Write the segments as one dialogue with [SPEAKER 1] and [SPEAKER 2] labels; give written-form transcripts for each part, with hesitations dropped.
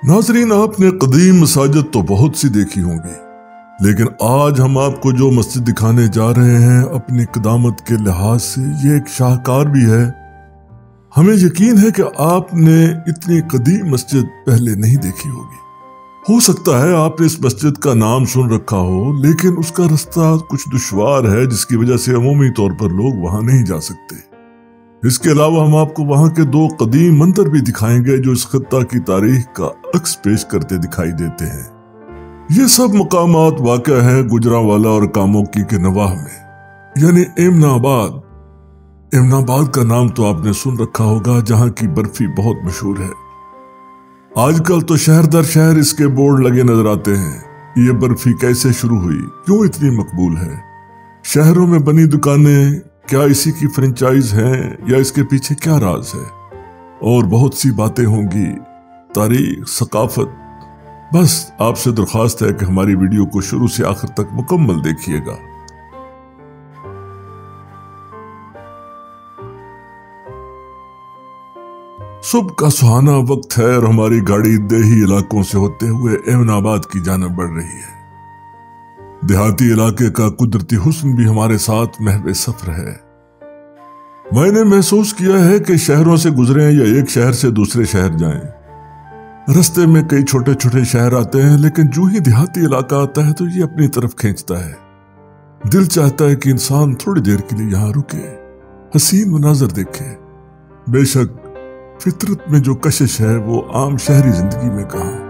[SPEAKER 1] नाजरीन, आपने कदीम मसाजिद तो बहुत सी देखी होंगी, लेकिन आज हम आपको जो मस्जिद दिखाने जा रहे हैं अपनी क़दामत के लिहाज से ये एक शाहकार भी है। हमें यकीन है कि आपने इतनी कदीम मस्जिद पहले नहीं देखी होगी। हो सकता है आपने इस मस्जिद का नाम सुन रखा हो, लेकिन उसका रास्ता कुछ दुश्वार है, जिसकी वजह से अमूमी तौर पर लोग वहां नहीं जा सकते। इसके अलावा हम आपको वहां के दो कदीम मंदिर भी दिखाएंगे जो इस खत्ता की तारीख का अक्स पेश करते दिखाई देते हैं। ये सब मकामात वाक़या है गुजरांवाला और कामोकी के नवाह में, यानी एमनाबाद। एमनाबाद का नाम तो आपने सुन रखा होगा, जहां की बर्फी बहुत मशहूर है। आजकल तो शहर दर शहर इसके बोर्ड लगे नजर आते हैं। ये बर्फी कैसे शुरू हुई, क्यों इतनी मकबूल है, शहरों में बनी दुकानें क्या इसी की फ्रेंचाइज हैं या इसके पीछे क्या राज है, और बहुत सी बातें होंगी, तारीख, सकाफत। बस आपसे दरख्वास्त है कि हमारी वीडियो को शुरू से आखिर तक मुकम्मल देखिएगा। सुबह का सुहाना वक्त है और हमारी गाड़ी देही इलाकों से होते हुए एमनाबाद की जानिब बढ़ रही है। देहाती इलाके का कुदरती हुस्न भी हमारे साथ महवे सफर है। मैंने महसूस किया है कि शहरों से गुजरें या एक शहर से दूसरे शहर जाएं, रास्ते में कई छोटे छोटे शहर आते हैं, लेकिन जो ही देहाती इलाका आता है तो ये अपनी तरफ खींचता है। दिल चाहता है कि इंसान थोड़ी देर के लिए यहाँ रुके, हसीन मनाजर देखे। बेशक फितरत में जो कशिश है वो आम शहरी जिंदगी में कहाँ।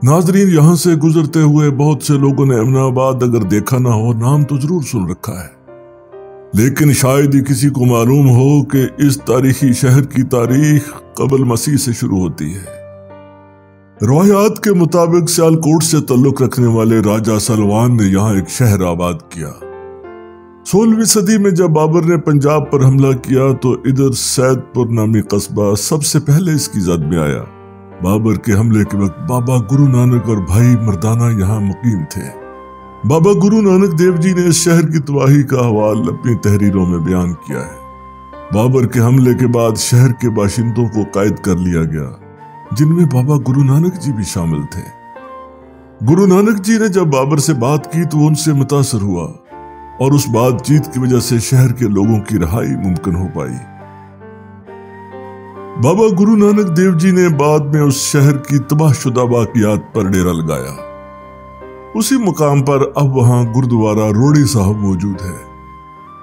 [SPEAKER 1] नाजरीन, यहां से गुजरते हुए बहुत से लोगों ने एमनाबाद अगर देखा ना हो, नाम तो जरूर सुन रखा है, लेकिन शायद ही किसी को मालूम हो कि इस तारीखी शहर की तारीख कबल मसीह से शुरू होती है। रवायात के मुताबिक सियालकोट से ताल्लुक रखने वाले राजा सलवान ने यहाँ एक शहर आबाद किया। 16वीं सदी में जब बाबर ने पंजाब पर हमला किया तो इधर सैदपुर नामी कस्बा सबसे पहले इसकी जद में आया। बाबर के हमले के वक्त बाबा गुरु नानक और भाई मर्दाना यहाँ मुकीम थे। बाबा गुरु नानक देव जी ने इस शहर की तबाही का हवाल अपनी तहरीरों में बयान किया है। बाबर के हमले के बाद शहर के बाशिंदों को कैद कर लिया गया, जिनमें बाबा गुरु नानक जी भी शामिल थे। गुरु नानक जी ने जब बाबर से बात की तो उनसे मुतासर हुआ और उस बातचीत की वजह से शहर के लोगों की रहाई मुमकिन हो पाई। बाबा गुरु नानक देव जी ने बाद में उस शहर की तबाहशुदा बाकियात पर डेरा लगाया। उसी मुकाम पर अब वहां गुरुद्वारा रोड़ी साहब मौजूद है।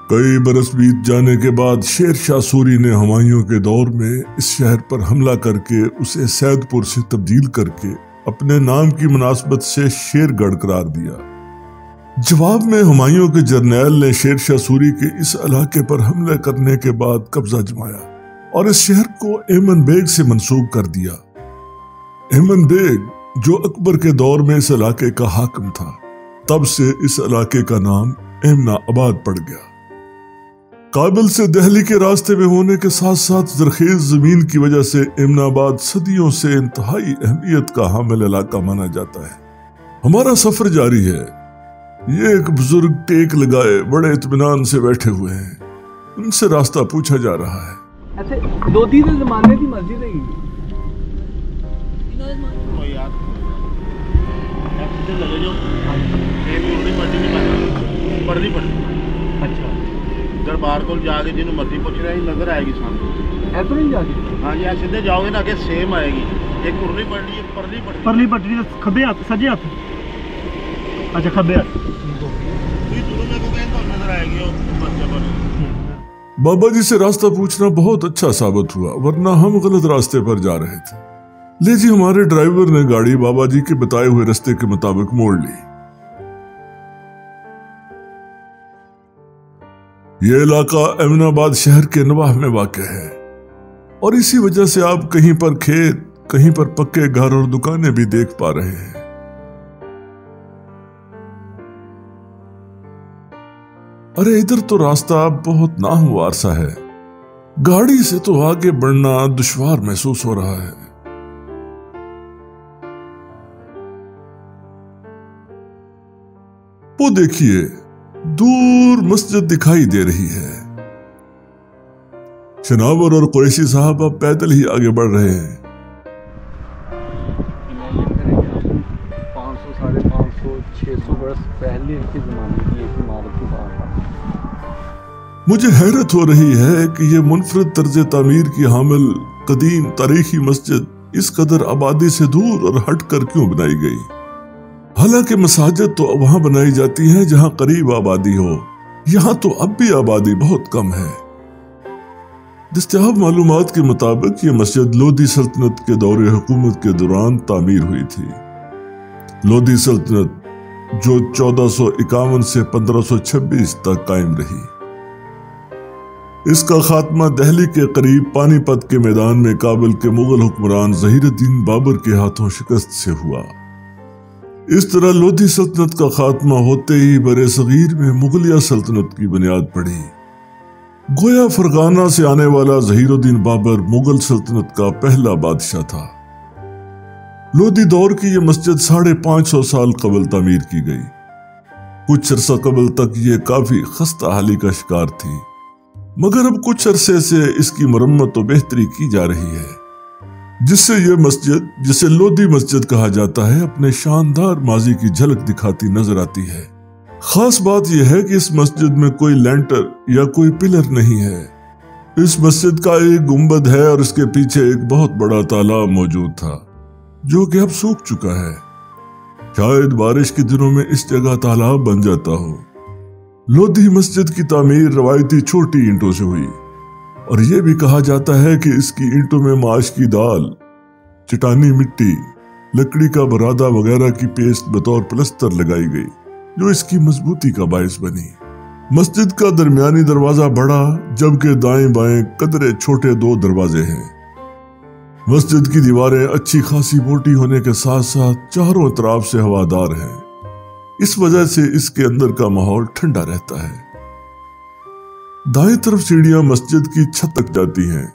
[SPEAKER 1] कई बरस बीत जाने के बाद शेर शाह सूरी ने हुमायूं के दौर में इस शहर पर हमला करके उसे सैदपुर से तब्दील करके अपने नाम की मुनासबत से शेरगढ़ करार दिया। जवाब में हुमायूं के जर्नैल ने शेर शाह सूरी के इस इलाके पर हमला करने के बाद कब्जा जमाया और इस शहर को एमन बेग से मंसूब कर दिया। एमन बेग जो अकबर के दौर में इस इलाके का हाकिम था, तब से इस इलाके का नाम एमनाबाद पड़ गया। काबिल से दिल्ली के रास्ते में होने के साथ साथ जरखेज जमीन की वजह से एमनाबाद सदियों से इंतहाई अहमियत का हामिल इलाका माना जाता है। हमारा सफर जारी है। ये एक बुजुर्ग टेक लगाए बड़े इत्मीनान से बैठे हुए हैं, उनसे रास्ता पूछा जा रहा है।
[SPEAKER 2] ऐसे 2-3 जमाने की मस्जिद है
[SPEAKER 3] अच्छा, दरबार को जाके जिन्हों मर्जी पूछ रहे नजर आएगी सामने।
[SPEAKER 2] ऐसे नहीं जाके?
[SPEAKER 3] हाँ जी, सीधे जाओगे ना आगे सेम आएगी। एक उर्ली पटरी, एक
[SPEAKER 2] परली पटरी खब्बे हाथ सजे हाथ। अच्छा, खब्बे हाथ
[SPEAKER 3] नजर आएगी।
[SPEAKER 1] बाबा जी से रास्ता पूछना बहुत अच्छा साबित हुआ, वरना हम गलत रास्ते पर जा रहे थे। ले जी, हमारे ड्राइवर ने गाड़ी बाबा जी के बताए हुए रास्ते के मुताबिक मोड़ ली। यह इलाका एमनाबाद शहर के नवाह में वाक़ है और इसी वजह से आप कहीं पर खेत, कहीं पर पक्के घर और दुकानें भी देख पा रहे हैं। अरे इधर तो रास्ता बहुत नाहमवार सा है, गाड़ी से तो आगे बढ़ना दुश्वार महसूस हो रहा है। वो देखिए, दूर मस्जिद दिखाई दे रही है। शनावर और कुरैशी साहब अब पैदल ही आगे बढ़ रहे हैं।
[SPEAKER 4] 500, 550, 600 वर्ष पहले के जमाने की एक इमारत की बात है।
[SPEAKER 1] मुझे हैरत हो रही है कि ये मुनफरद तर्ज तामीर की हामिल कदीम तारीखी मस्जिद इस कदर आबादी से दूर और हट कर क्यों बनाई गई। हालांकि मसाजिद तो वहां बनाई जाती हैं जहां करीब आबादी हो, यहां तो अब भी आबादी बहुत कम है। दस्तयाब मालूमात के मुताबिक ये मस्जिद लोधी सल्तनत के दौरे हुकूमत के दौरान तामीर हुई थी। लोधी सल्तनत जो 1451 से 1526 तक कायम रही। इसका खात्मा दिल्ली के करीब पानीपत के मैदान में काबुल के मुगल हुक्मरान ज़हीरुद्दीन बाबर के हाथों शिकस्त से हुआ। इस तरह लोधी सल्तनत का खात्मा होते ही बरे सगीर में मुगलिया सल्तनत की बुनियाद पड़ी। गोया फरगाना से आने वाला ज़हीरुद्दीन बाबर मुगल सल्तनत का पहला बादशाह था। लोधी दौर की यह मस्जिद 550 साल कबल तामीर की गई। कुछ अरसा कबल तक ये काफी खस्ता हाली का शिकार थी, मगर अब कुछ अरसे से इसकी मरम्मत और बेहतरी की जा रही है, जिससे यह मस्जिद, जिसे लोधी मस्जिद कहा जाता है, अपने शानदार माजी की झलक दिखाती नजर आती है। खास बात यह है कि इस मस्जिद में कोई लैंटर या कोई पिलर नहीं है। इस मस्जिद का एक गुंबद है और इसके पीछे एक बहुत बड़ा तालाब मौजूद था, जो कि अब सूख चुका है। शायद बारिश के दिनों में इस जगह तालाब बन जाता हो। लोधी मस्जिद की तामीर रवायती छोटी ईंटों से हुई और यह भी कहा जाता है कि इसकी ईंटों में माश की दाल, चटानी मिट्टी, लकड़ी का बरादा वगैरह की पेस्ट बतौर प्लस्तर लगाई गई, जो इसकी मजबूती का बायस बनी। मस्जिद का दरमियानी दरवाजा बड़ा, जबकि दाएं बाएं कदरे छोटे 2 दरवाजे हैं। मस्जिद की दीवारें अच्छी खासी मोटी होने के साथ साथ चारों तरफ से हवादार हैं। इस वजह से इसके अंदर का माहौल ठंडा रहता है। दाएं तरफ सीढ़ियां मस्जिद की छत तक जाती हैं।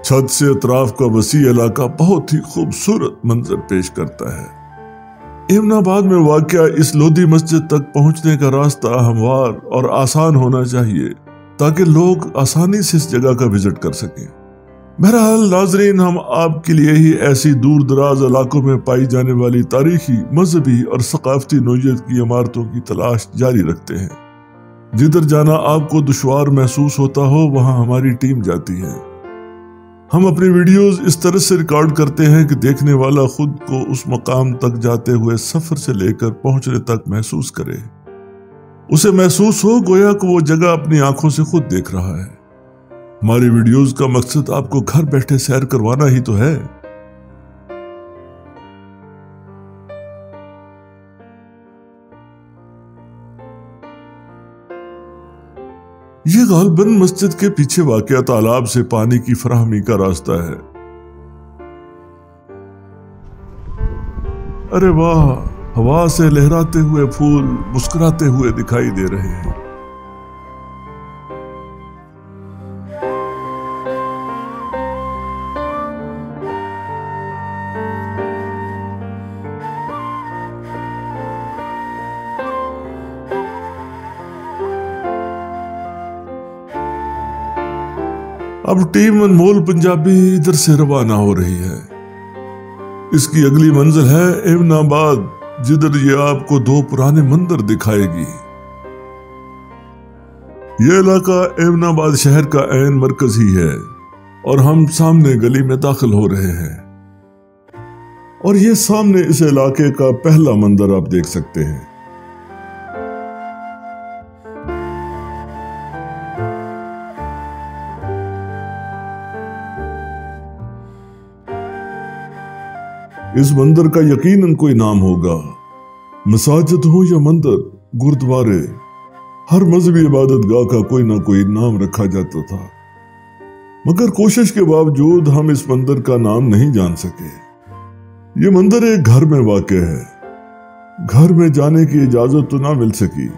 [SPEAKER 1] छत से अतराफ का वसी इलाका बहुत ही खूबसूरत मंजर पेश करता है। एमनाबाद में वाक़या इस लोधी मस्जिद तक पहुंचने का रास्ता हमवार और आसान होना चाहिए, ताकि लोग आसानी से इस जगह का विजिट कर सकें। बहरहाल नाजरीन, हम आपके लिए ही ऐसी दूर दराज इलाकों में पाई जाने वाली तारीखी, मजहबी और सकाफती नौइयत की इमारतों की तलाश जारी रखते हैं। जिधर जाना आपको दुश्वार महसूस होता हो, वहां हमारी टीम जाती है। हम अपनी वीडियोस इस तरह से रिकॉर्ड करते हैं कि देखने वाला खुद को उस मकाम तक जाते हुए सफर से लेकर पहुंचने तक महसूस करे। उसे महसूस हो गोया को वो जगह अपनी आंखों से खुद देख रहा है। हमारी वीडियोस का मकसद आपको घर बैठे सैर करवाना ही तो है। ये गालबन मस्जिद के पीछे वाक़या तालाब से पानी की फराहमी का रास्ता है। अरे वाह, हवा से लहराते हुए फूल मुस्कुराते हुए दिखाई दे रहे हैं। अब टीम अनमोल पंजाबी इधर से रवाना हो रही है। इसकी अगली मंजिल है एमनाबाद, जिधर ये आपको 2 पुराने मंदिर दिखाएगी। ये इलाका एमनाबाद शहर का ऐन मरकज ही है और हम सामने गली में दाखिल हो रहे हैं। और ये सामने इस इलाके का पहला मंदिर आप देख सकते हैं। इस मंदिर का यकीनन कोई नाम होगा। मसाजिद हो या मंदिर, गुरुद्वारे, हर मजहबी इबादत गाह का कोई ना कोई नाम रखा जाता था, मगर कोशिश के बावजूद हम इस मंदिर का नाम नहीं जान सके। ये मंदिर एक घर में वाक़या है। घर में जाने की इजाजत तो ना मिल सकी।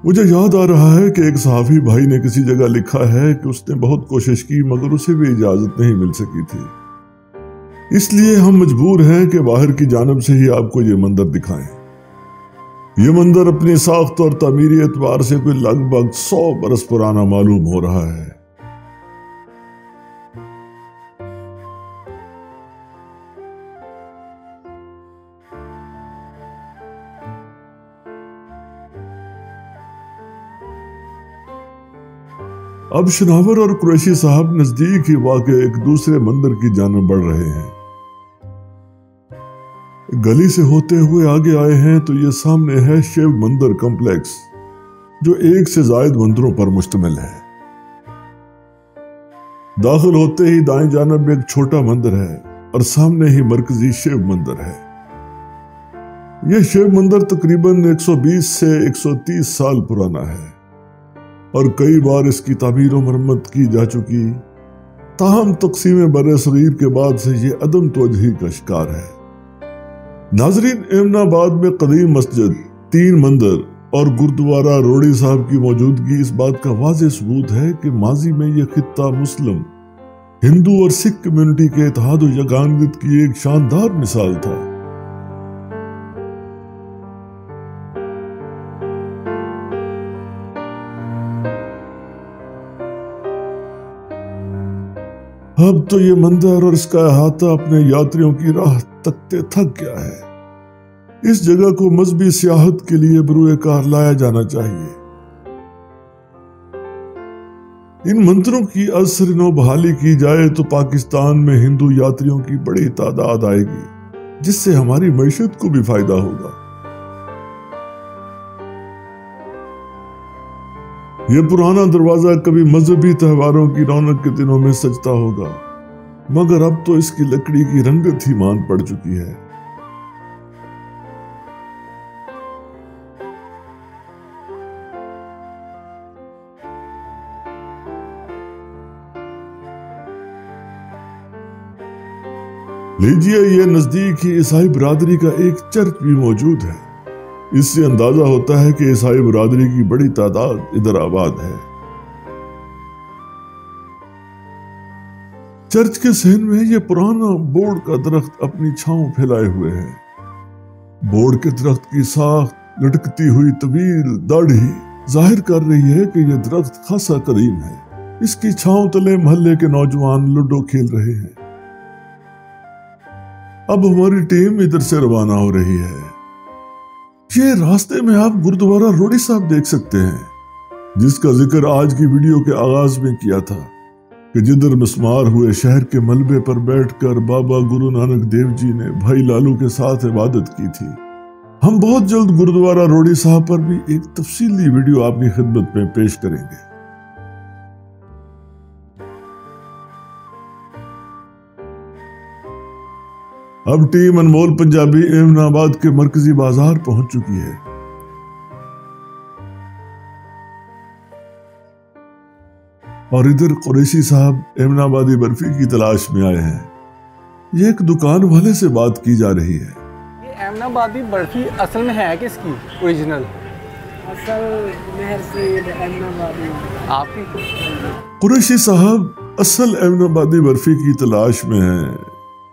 [SPEAKER 1] मुझे याद आ रहा है कि एक सहाफी भाई ने किसी जगह लिखा है कि उसने बहुत कोशिश की, मगर उसे भी इजाजत नहीं मिल सकी थी। اس لیے ہم مجبور ہیں کہ باہر کی جانب سے ہی آپ کو یہ منظر دکھائیں۔ یہ منظر اپنی ساخت اور تعمیری اعتبار سے کوئی لگ بھگ 100 برس پرانا معلوم ہو رہا ہے۔ اب شناور اور قریشی صاحب نزدیک ہی واقع ایک دوسرے مندر کی جانب بڑھ رہے ہیں۔ گلی سے ہوتے ہوئے آگے آئے ہیں تو یہ سامنے ہے شیو مندر کمپلیکس، جو 1 سے زائد مندروں پر مشتمل ہے۔ داخل ہوتے ہی دائیں جانب ایک چھوٹا مندر ہے اور سامنے ہی مرکزی شیو مندر ہے۔ یہ شیو مندر تقریباً 120 سے 130 سال پرانا ہے اور کئی بار اس کی تعمیر و مرمت کی جا چکی، تاہم تقسیم بر صغیر کے بعد سے یہ عدم توجہی کا شکار ہے۔ ناظرین، ایمن آباد میں قدیم مسجد، 3 مندر اور گردوارہ روڑی صاحب کی موجودگی اس بات کا واضح ثبوت ہے کہ ماضی میں یہ خطہ مسلم، ہندو اور سکھ کمیونٹی کے اتحاد و یگانگت کی ایک شاندار مثال تھا۔ اب تو یہ مندر اور اس کا احاطہ اپنے یاتریوں کی راہ تکتے تھک گیا ہے۔ اس جگہ کو مذہبی سیاحت کے لیے بروئے کار لایا جانا چاہیے۔ ان مندروں کی ازسر نو بحالی کی جائے تو پاکستان میں ہندو یاتریوں کی بڑی تعداد آئے گی، جس سے ہماری معیشت کو بھی فائدہ ہوگا۔ یہ پرانا دروازہ کبھی مذہبی تہواروں کی رونق کے دنوں میں سجتا ہوگا، مگر اب تو اس کی لکڑی کی رنگت ہی مان پڑ چکی ہے۔ لیجئے، یہ نزدیک ہی عیسائی برادری کا ایک چرچ بھی موجود ہے۔ اس سے اندازہ ہوتا ہے کہ عیسائی برادری کی بڑی تعداد ادھر آباد ہے۔ چرچ کے صحن میں یہ پرانا بوڑ کا درخت اپنی چھاؤں پھیلائے ہوئے ہے۔ بوڑ کے درخت کی ساخت لٹکتی ہوئی طویل داڑھی ظاہر کر رہی ہے کہ یہ درخت خاصا قدیم ہے۔ اس کی چھاؤں تلے محلے کے نوجوان لوڈو کھیل رہے ہیں۔ اب ہماری ٹیم ادھر سے روانہ ہو رہی ہے۔ یہ راستے میں آپ گردوارہ روڑی صاحب دیکھ سکتے ہیں، جس کا ذکر آج کی ویڈیو کے آغاز میں کیا تھا، کہ جدھر مسمار ہوئے شہر کے ملبے پر بیٹھ کر بابا گرو نانک دیو جی نے بھائی لالو کے ساتھ عبادت کی تھی۔ ہم بہت جلد گردوارہ روڑی صاحب پر بھی ایک تفصیلی ویڈیو آپ کی خدمت میں پیش کریں گے۔ اب ٹیم انمول پنجابی ایمن آباد کے مرکزی بازار پہنچ چکی ہے۔ اور ادھر قریشی صاحب ایمن آبادی برفی کی تلاش میں آئے ہیں۔ یہ ایک دکان والے سے بات کی جا رہی ہے۔
[SPEAKER 4] یہ ایمن آبادی برفی اصل میں ہے کس کی اوریجنل؟
[SPEAKER 5] اصل مہر سید ایمن آبادی
[SPEAKER 4] آپ کی؟
[SPEAKER 1] قریشی صاحب اصل ایمن آبادی برفی کی تلاش میں ہیں۔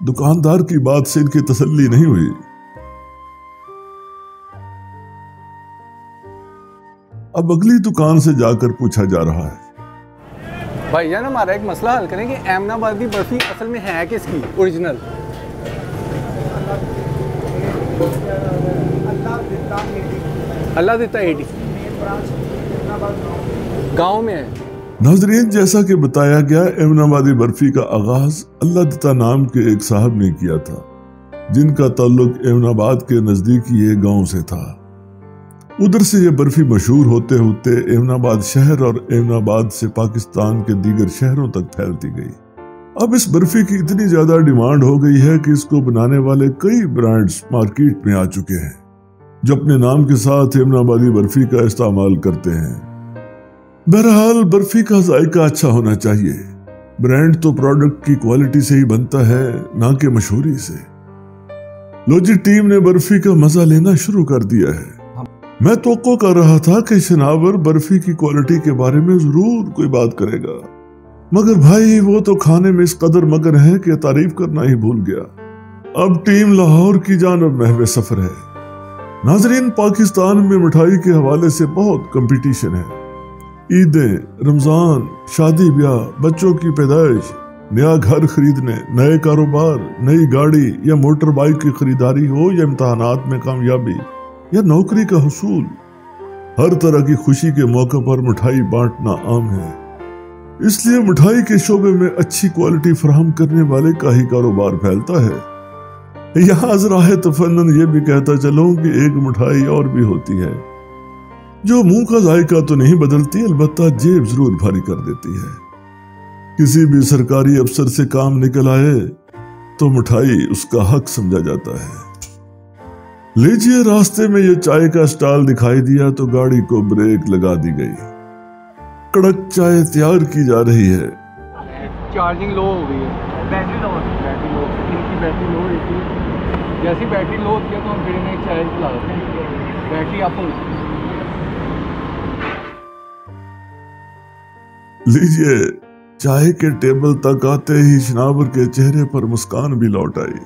[SPEAKER 1] دکاندار کی بات سے ان کی تسلی نہیں ہوئی۔ اب اگلی دکان سے جا کر پوچھا جا رہا ہے۔
[SPEAKER 4] بھائی جان، ہمارا ایک مسئلہ حل کریں کہ ایمن آبادی برفی اصل میں ہے کس کی اوریجنل؟ اللہ دیتا 80 گاؤں میں ہے۔
[SPEAKER 1] ناظرین، جیسا کہ بتایا گیا، ایمن آبادی برفی کا آغاز اللہ دتا نام کے ایک صاحب نے کیا تھا، جن کا تعلق ایمن آباد کے نزدیکی ایک گاؤں سے تھا۔ ادھر سے یہ برفی مشہور ہوتے ہوتے ایمن آباد شہر اور ایمن آباد سے پاکستان کے دیگر شہروں تک پھیلتی گئی۔ اب اس برفی کی اتنی زیادہ ڈیمانڈ ہو گئی ہے کہ اس کو بنانے والے کئی برانڈز مارکیٹ میں آ چکے ہیں، جو اپنے نام کے ساتھ ایمن آبادی برفی کا استعمال کرتے ہیں۔ بہرحال برفی کا ذائقہ اچھا ہونا چاہیے۔ برانڈ تو پروڈکٹ کی کوالٹی سے ہی بنتا ہے، نہ کہ مشہوری سے۔ لو جی، ٹیم نے برفی کا مزہ لینا شروع کر دیا ہے۔ میں توقع کر رہا تھا کہ شناور برفی کی کوالٹی کے بارے میں ضرور کوئی بات کرے گا، मगर भाई वो तो खाने में इस कदर मगर है कि तारीफ करना ही भूल गया। अब टीम लाहौर की जानब महवे सफर है। नाजरीन, पाकिस्तान में मिठाई के हवाले से बहुत कंपटीशन है। ईदें, रमजान, शादी ब्याह, बच्चों की पैदाइश, नया घर खरीदने, नए कारोबार, नई गाड़ी या मोटर बाइक की खरीदारी हो या इम्तहानात में कामयाबी या नौकरी का हुसूल, हर तरह की खुशी के मौके पर मिठाई बांटना आम है। इसलिए मिठाई के शोबे में अच्छी क्वालिटी फराहम करने वाले का ही कारोबार फैलता है। यहाँ अज़राए तफन्नुन ये भी कहता चलूं कि एक मिठाई और भी होती है जो मुंह का जायका तो नहीं बदलती, अलबत्ता जेब जरूर भारी कर देती है। किसी भी सरकारी अफसर से काम निकल आए तो मिठाई उसका हक समझा जाता है। लीजिए, रास्ते में ये चाय का स्टॉल दिखाई दिया तो गाड़ी को ब्रेक लगा दी गई। कड़क चाय तैयार की जा रही है।
[SPEAKER 4] चार्जिंग लो हो गई है, बैटरी लो इनकी बैटरी लो हुई थी। जैसी बैटरी लो होती है तो हम फिर इन्हें चाय चला देते हैं, बैटरी अप होती है।
[SPEAKER 1] लीजिए, चाय के टेबल तक आते ही शनावर के चेहरे पर मुस्कान भी लौट आई।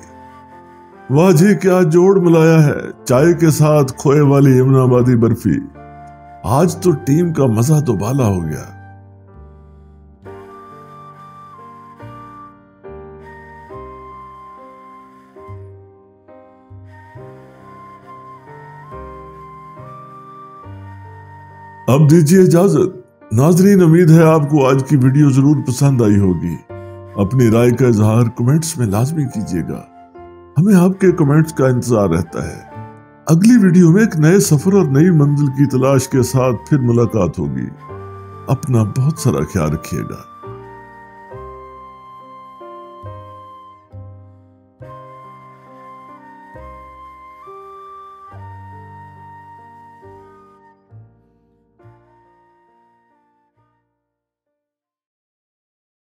[SPEAKER 1] वाह जी, क्या जोड़ मिलाया है, चाय के साथ खोए वाली इमनाबादी बर्फी। आज तो टीम का मजा तो बाला हो गया। अब दीजिए इजाजत। नाजरीन, उम्मीद है आपको आज की वीडियो जरूर पसंद आई होगी। अपनी राय का इजहार कमेंट्स में लाजमी कीजिएगा, हमें आपके कमेंट्स का इंतजार रहता है। अगली वीडियो में एक नए सफर और नई मंजिल की तलाश के साथ फिर मुलाकात होगी। अपना बहुत सारा ख्याल रखिएगा।